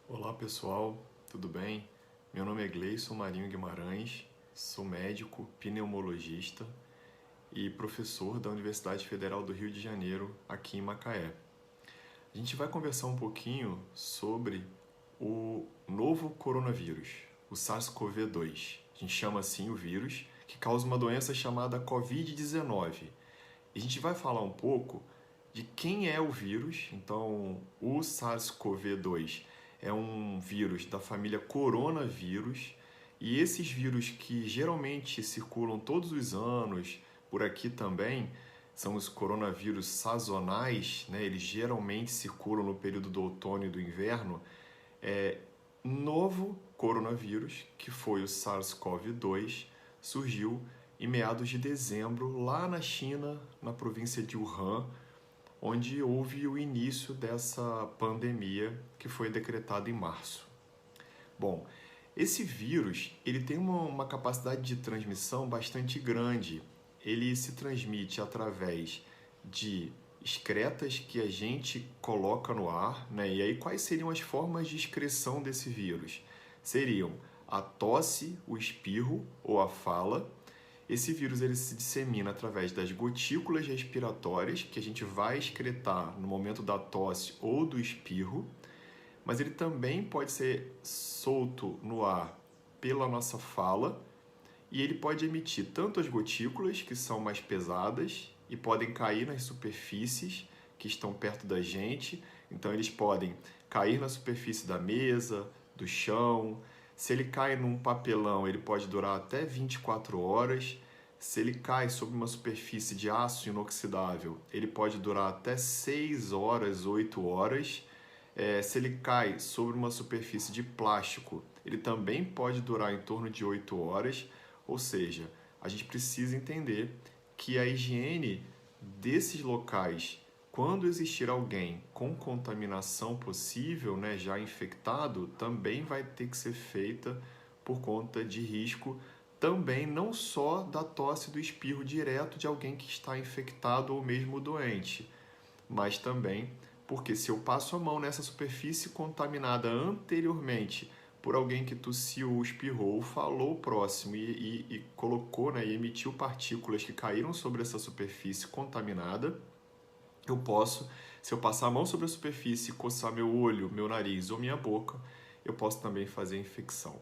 Olá pessoal, tudo bem? Meu nome é Gleison Marinho Guimarães, sou médico, pneumologista e professor da Universidade Federal do Rio de Janeiro, aqui em Macaé. A gente vai conversar um pouquinho sobre o novo coronavírus, o SARS-CoV-2. A gente chama assim o vírus que causa uma doença chamada Covid-19. E a gente vai falar um pouco de quem é o vírus. Então, o SARS-CoV-2 é um vírus da família coronavírus, e esses vírus que geralmente circulam todos os anos, por aqui também, são os coronavírus sazonais, né? Eles geralmente circulam no período do outono e do inverno. É, novo coronavírus, que foi o SARS-CoV-2, surgiu em meados de dezembro, lá na China, na província de Wuhan, onde houve o início dessa pandemia que foi decretada em março. Bom, esse vírus ele tem uma capacidade de transmissão bastante grande. Ele se transmite através de excretas que a gente coloca no ar, né? E aí quais seriam as formas de excreção desse vírus? Seriam a tosse, o espirro ou a fala. Esse vírus ele se dissemina através das gotículas respiratórias que a gente vai excretar no momento da tosse ou do espirro, mas ele também pode ser solto no ar pela nossa fala, e ele pode emitir tanto as gotículas, que são mais pesadas e podem cair nas superfícies que estão perto da gente. Então eles podem cair na superfície da mesa, do chão. Se ele cai num papelão, ele pode durar até 24 horas. Se ele cai sobre uma superfície de aço inoxidável, ele pode durar até 6 horas, 8 horas. Se ele cai sobre uma superfície de plástico, ele também pode durar em torno de 8 horas. Ou seja, a gente precisa entender que a higiene desses locais, quando existir alguém com contaminação possível, né, já infectado, também vai ter que ser feita por conta de risco também, não só da tosse e do espirro direto de alguém que está infectado ou mesmo doente, mas também porque se eu passo a mão nessa superfície contaminada anteriormente por alguém que tossiu, espirrou, falou próximo e colocou, né, e emitiu partículas que caíram sobre essa superfície contaminada, eu posso, se eu passar a mão sobre a superfície, coçar meu olho, meu nariz ou minha boca, eu posso também fazer infecção.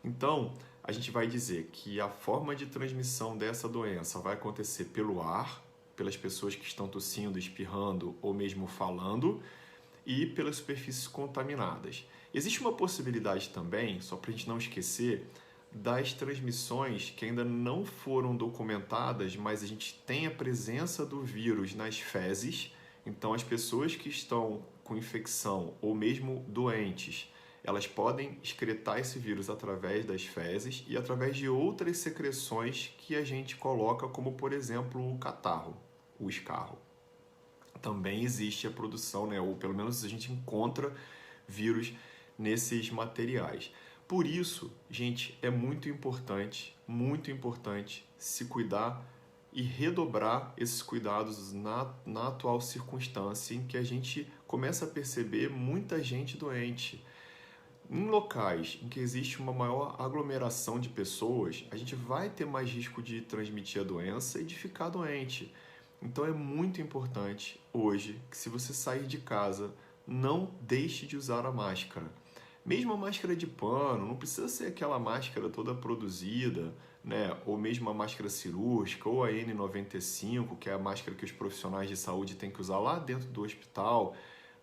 Então, a gente vai dizer que a forma de transmissão dessa doença vai acontecer pelo ar, pelas pessoas que estão tossindo, espirrando ou mesmo falando, e pelas superfícies contaminadas. Existe uma possibilidade também, só para a gente não esquecer, das transmissões que ainda não foram documentadas, mas a gente tem a presença do vírus nas fezes. Então, as pessoas que estão com infecção ou mesmo doentes, elas podem excretar esse vírus através das fezes e através de outras secreções que a gente coloca, como por exemplo o catarro, o escarro. Também existe a produção, né, ou pelo menos a gente encontra vírus nesses materiais. Por isso, gente, é muito importante se cuidar e redobrar esses cuidados na atual circunstância em que a gente começa a perceber muita gente doente. Em locais em que existe uma maior aglomeração de pessoas, a gente vai ter mais risco de transmitir a doença e de ficar doente. Então é muito importante hoje que, se você sair de casa, não deixe de usar a máscara. Mesmo a máscara de pano, não precisa ser aquela máscara toda produzida, né? Ou mesmo a máscara cirúrgica, ou a N95, que é a máscara que os profissionais de saúde têm que usar lá dentro do hospital.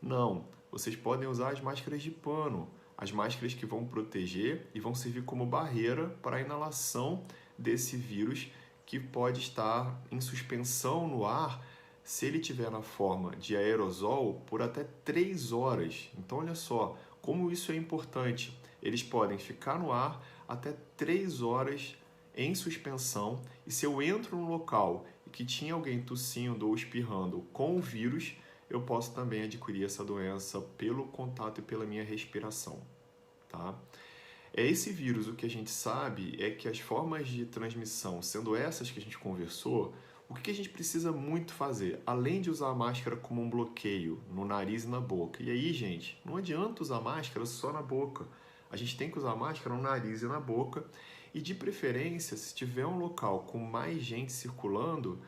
Não, vocês podem usar as máscaras de pano, as máscaras que vão proteger e vão servir como barreira para a inalação desse vírus, que pode estar em suspensão no ar se ele tiver na forma de aerosol por até 3 horas. Então olha só como isso é importante. Eles podem ficar no ar até 3 horas em suspensão, e se eu entro num local e que tinha alguém tossindo ou espirrando com o vírus, eu posso também adquirir essa doença pelo contato e pela minha respiração, tá? Esse vírus, o que a gente sabe é que as formas de transmissão, sendo essas que a gente conversou, O que a gente precisa muito fazer? Além de usar a máscara como um bloqueio no nariz e na boca. E aí, gente, não adianta usar máscara só na boca. A gente tem que usar máscara no nariz e na boca. E de preferência, se tiver um local com mais gente circulando,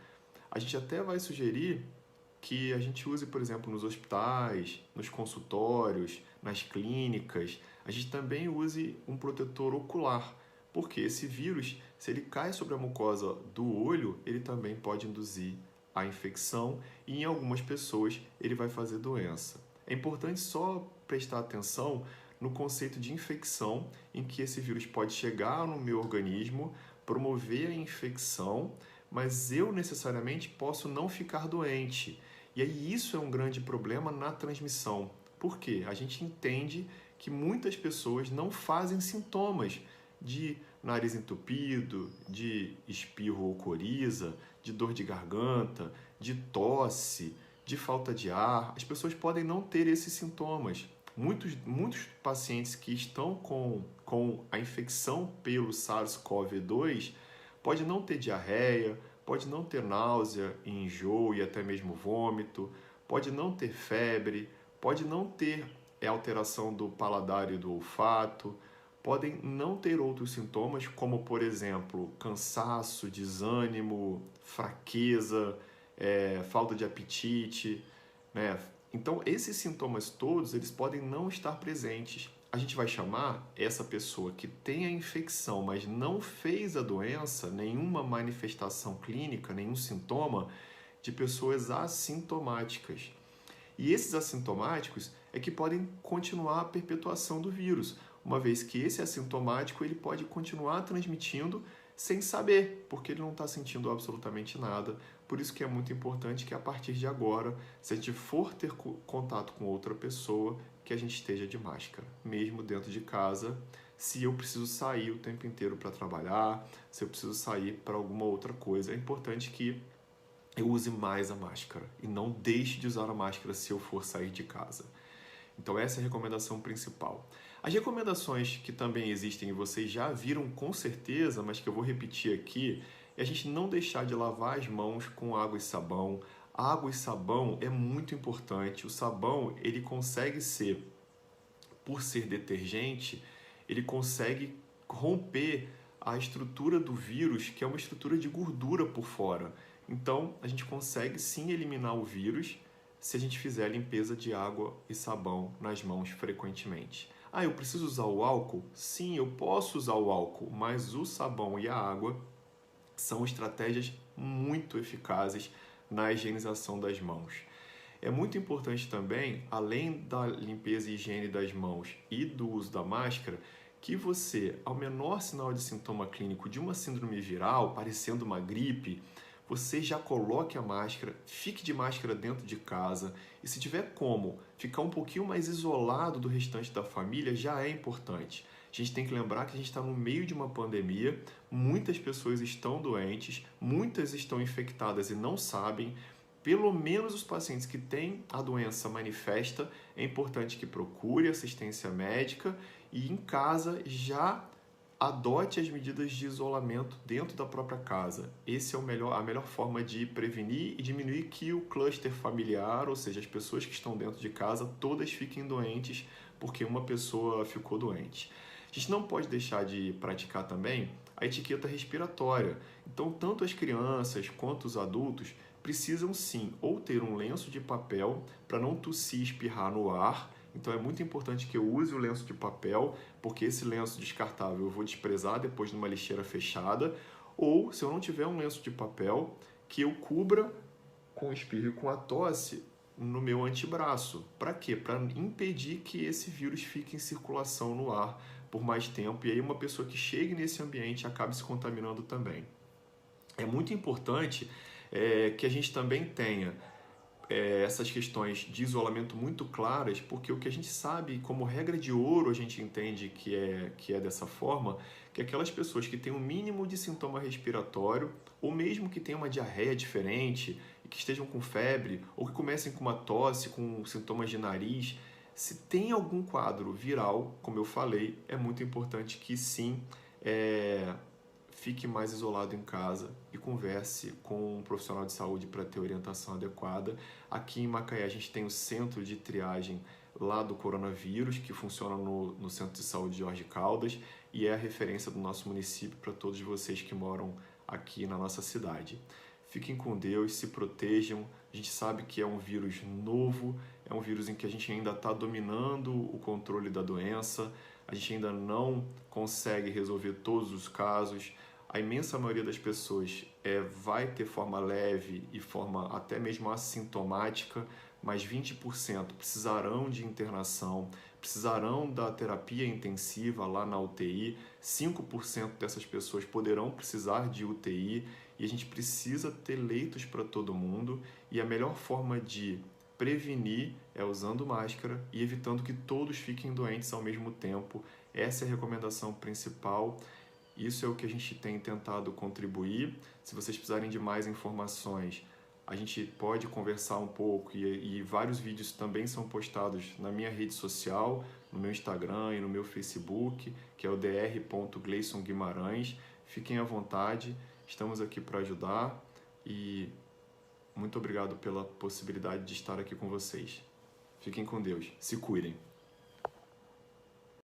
a gente até vai sugerir que a gente use, por exemplo, nos hospitais, nos consultórios, nas clínicas, a gente também use um protetor ocular, porque esse vírus, se ele cai sobre a mucosa do olho, ele também pode induzir a infecção e em algumas pessoas ele vai fazer doença. É importante só prestar atenção no conceito de infecção, em que esse vírus pode chegar no meu organismo, promover a infecção, mas eu necessariamente posso não ficar doente. E aí isso é um grande problema na transmissão. Por quê? A gente entende que muitas pessoas não fazem sintomas de nariz entupido, de espirro ou coriza, de dor de garganta, de tosse, de falta de ar. As pessoas podem não ter esses sintomas. Muitos pacientes que estão com a infecção pelo SARS-CoV-2 pode não ter diarreia, pode não ter náusea, enjoo e até mesmo vômito, pode não ter febre, pode não ter alteração do paladar e do olfato, podem não ter outros sintomas, como, por exemplo, cansaço, desânimo, fraqueza, falta de apetite, né? Então, esses sintomas todos, eles podem não estar presentes. A gente vai chamar essa pessoa que tem a infecção, mas não fez a doença, nenhuma manifestação clínica, nenhum sintoma, de pessoas assintomáticas. E esses assintomáticos é que podem continuar a perpetuação do vírus, uma vez que esse assintomático ele pode continuar transmitindo sem saber, porque ele não está sentindo absolutamente nada. Por isso que é muito importante que a partir de agora, se a gente for ter contato com outra pessoa, que a gente esteja de máscara, mesmo dentro de casa, se eu preciso sair o tempo inteiro para trabalhar, se eu preciso sair para alguma outra coisa. É importante que eu use mais a máscara e não deixe de usar a máscara se eu for sair de casa. Então essa é a recomendação principal. As recomendações que também existem e vocês já viram com certeza, mas que eu vou repetir aqui, é a gente não deixar de lavar as mãos com água e sabão. Água e sabão é muito importante. O sabão, ele consegue ser, por ser detergente, ele consegue romper a estrutura do vírus, que é uma estrutura de gordura por fora. Então, a gente consegue sim eliminar o vírus se a gente fizer a limpeza de água e sabão nas mãos frequentemente. Ah, eu preciso usar o álcool? Sim, eu posso usar o álcool, mas o sabão e a água são estratégias muito eficazes na higienização das mãos. É muito importante também, além da limpeza e higiene das mãos e do uso da máscara, que você, ao menor sinal de sintoma clínico de uma síndrome viral, parecendo uma gripe, você já coloque a máscara, fique de máscara dentro de casa e se tiver como ficar um pouquinho mais isolado do restante da família, já é importante. A gente tem que lembrar que a gente está no meio de uma pandemia, muitas pessoas estão doentes, muitas estão infectadas e não sabem. Pelo menos os pacientes que têm a doença manifesta, é importante que procure assistência médica e em casa já adote as medidas de isolamento dentro da própria casa. Esse é a melhor forma de prevenir e diminuir que o cluster familiar, ou seja, as pessoas que estão dentro de casa, todas fiquem doentes porque uma pessoa ficou doente. A gente não pode deixar de praticar também a etiqueta respiratória. Então, tanto as crianças quanto os adultos precisam sim ou ter um lenço de papel para não tossir e espirrar no ar. Então é muito importante que eu use o lenço de papel, porque esse lenço descartável eu vou desprezar depois de uma lixeira fechada. Ou, se eu não tiver um lenço de papel, que eu cubra com o espirro e com a tosse no meu antebraço. Para quê? Para impedir que esse vírus fique em circulação no ar por mais tempo e aí uma pessoa que chegue nesse ambiente acabe se contaminando também. É muito importante que a gente também tenha essas questões de isolamento muito claras, porque o que a gente sabe, como regra de ouro, a gente entende que é dessa forma, que aquelas pessoas que têm um mínimo de sintoma respiratório, ou mesmo que tenham uma diarreia diferente, e que estejam com febre, ou que comecem com uma tosse, com sintomas de nariz, se tem algum quadro viral, como eu falei, é muito importante que sim, fique mais isolado em casa e converse com um profissional de saúde para ter orientação adequada. Aqui em Macaé a gente tem o centro de triagem lá do coronavírus, que funciona no Centro de Saúde Jorge Caldas e é a referência do nosso município para todos vocês que moram aqui na nossa cidade. Fiquem com Deus, se protejam. A gente sabe que é um vírus novo, é um vírus em que a gente ainda está dominando o controle da doença, a gente ainda não consegue resolver todos os casos. A imensa maioria das pessoas vai ter forma leve e forma até mesmo assintomática, mas 20% precisarão de internação, precisarão da terapia intensiva lá na UTI, 5% dessas pessoas poderão precisar de UTI e a gente precisa ter leitos para todo mundo e a melhor forma de prevenir é usando máscara e evitando que todos fiquem doentes ao mesmo tempo. Essa é a recomendação principal. Isso é o que a gente tem tentado contribuir. Se vocês precisarem de mais informações, a gente pode conversar um pouco e vários vídeos também são postados na minha rede social, no meu Instagram e no meu Facebook, que é o dr.gleisonguimarães. Fiquem à vontade, estamos aqui para ajudar e muito obrigado pela possibilidade de estar aqui com vocês. Fiquem com Deus, se cuidem.